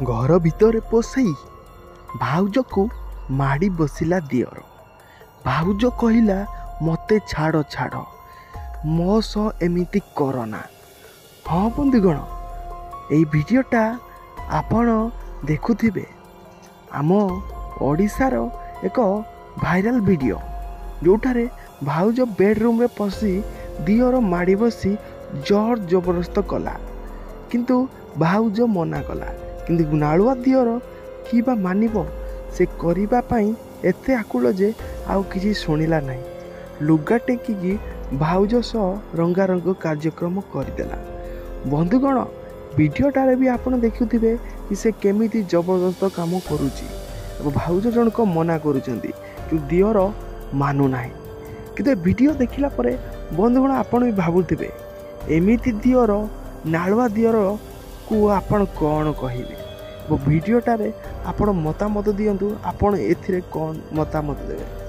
घर भितर पशई भाउज को माड़ी बसिला दियर। भाउज कहला मते छाड़ छाड़ मो सह एमिति करना। हाँ बंधुगण यही भिडियोटा आपण देखुथिबे आम ओडिशार एक भाइराल वीडियो जोठारे भाउज बेडरूम रे पशि दियर माड़ी बसी जोर जबरदस्त कला किंतु भाउज मना कला। किंतु नालुआ दियर कि बा मानिबो से करिबा पई एते आकुल जे आउ किछि सुनिला नाही। लुगा टेकिकी भाउज सह रंगारंग कार्यक्रम करदेला। बंधुगण वीडियोटारे भी आपण देखुथिबे कि से केमिति जबरदस्त काम करूची। भाउज जनक मना करुचंदी कि दियर मानु नाही। किंतु वीडियो देखिला परे बंधुगण आपण भी भाबुथिबे एमिति दियर नालुआ दियर को आपण कौन कहिबे। वीडियोटारे आपण मतामत दियंतु आपण एथिरे कौन मतामत देबे।